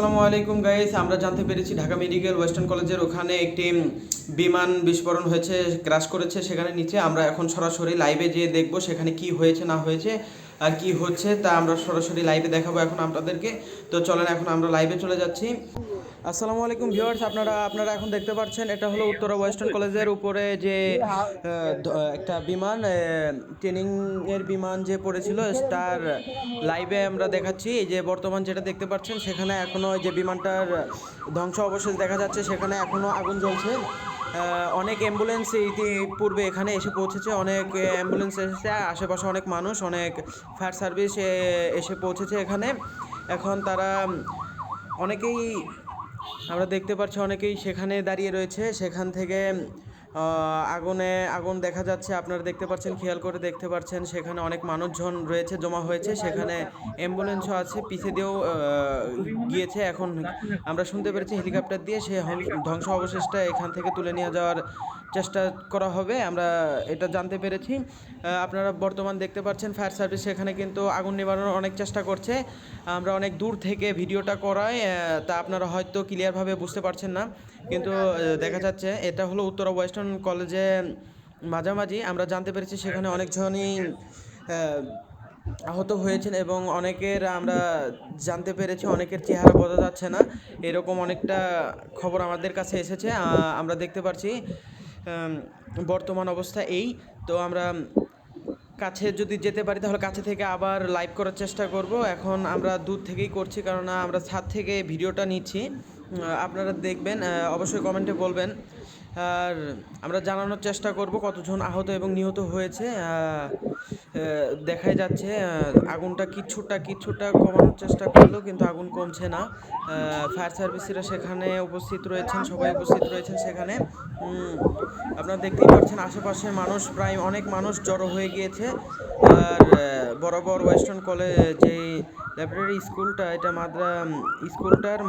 আসসালামু আলাইকুম গাইস, আমরা জানতে পেরেছি ঢাকা মেডিকেল ওয়েস্টার্ন কলেজের ওখানে একটি বিমান বিস্ফোরণ হয়েছে, ক্র্যাশ করেছে। সেখানে নিচে আমরা এখন সরাসরি লাইভে যেয়ে দেখব সেখানে কি হয়েছে না হয়েছে আর কি হচ্ছে তা আমরা সরাসরি লাইভে দেখাবো এখন আপনাদেরকে। তো চলেন এখন আমরা লাইভে চলে যাচ্ছি। আসসালামু আলাইকুম ভিউয়ার্স, আপনারা এখন দেখতে পাচ্ছেন এটা হলো উত্তরা ওয়েস্টার্ন কলেজের উপরে যে একটা বিমান, ট্রেনিংয়ের বিমান যে পড়েছিল তার লাইভে আমরা দেখাচ্ছি। এই যে বর্তমান যেটা দেখতে পাচ্ছেন সেখানে এখনও যে বিমানটার ধ্বংস অবশেষ দেখা যাচ্ছে, সেখানে এখনও আগুন জ্বলছে। অনেক অ্যাম্বুলেন্স ইতিপূর্বে এখানে এসে পৌঁছেছে, অনেক অ্যাম্বুলেন্স এসেছে, আশেপাশে অনেক মানুষ, অনেক ফায়ার সার্ভিস এসে পৌঁছেছে এখানে। এখন তারা অনেকেই আমরা দেখতে পাচ্ছি অনেকেই সেখানে দাঁড়িয়ে রয়েছে। সেখান থেকে আগুন দেখা যাচ্ছে, আপনারা দেখতে পাচ্ছেন, খেয়াল করে দেখতে পাচ্ছেন সেখানে অনেক মানুষজন রয়েছে, জমা হয়েছে। সেখানে অ্যাম্বুলেন্সও আছে, পিছে দিয়েও গিয়েছে। এখন আমরা শুনতে পেরেছি হেলিকপ্টার দিয়ে সে ধ্বংস অবশেষটা এখান থেকে তুলে নিয়ে যাওয়ার চেষ্টা করা হবে, আমরা এটা জানতে পেরেছি। আপনারা বর্তমান দেখতে পাচ্ছেন ফায়ার সার্ভিস সেখানে কিন্তু আগুন নিবারণের অনেক চেষ্টা করছে। আমরা অনেক দূর থেকে ভিডিওটা করাই, তা আপনারা হয়তো ক্লিয়ারভাবে বুঝতে পারছেন না, কিন্তু দেখা যাচ্ছে এটা হলো উত্তরা ওয়েস্টার্ন কলেজে মাঝামাঝি। আমরা জানতে পেরেছি সেখানে অনেকজনই আহত হয়েছেন এবং অনেকের আমরা জানতে পেরেছি অনেকের চেহারা বোঝা যাচ্ছে না, এরকম অনেকটা খবর আমাদের কাছে এসেছে। আমরা দেখতে পাচ্ছি বর্তমান অবস্থা এই। তো আমরা কাছে যদি যেতে পারি তাহলে কাছে থেকে আবার লাইভ করার চেষ্টা করব। এখন আমরা দূর থেকেই করছি, কারণ আমরা ছাদ থেকে ভিডিওটা নিচ্ছি। আপনারা দেখবেন, অবশ্যই কমেন্টে বলবেন, আর আমরা জানানোর চেষ্টা করব কতজন আহত এবং নিহত হয়েছে। দেখাই যাচ্ছে আগুনটা কিছুটা কমানোর চেষ্টা করলেও কিন্তু আগুন কমছে না। ফায়ার সার্ভিসেরা সেখানে উপস্থিত রয়েছেন, সবাই উপস্থিত রয়েছেন সেখানে। আপনারা দেখতেই পাচ্ছেন আশেপাশে মানুষ, প্রায় অনেক মানুষ জড়ো হয়ে গিয়েছে। আর বরাবর ওয়েস্টার্ন কলেজ যে লাইব্রেরি স্কুলটা, এটা স্কুলটার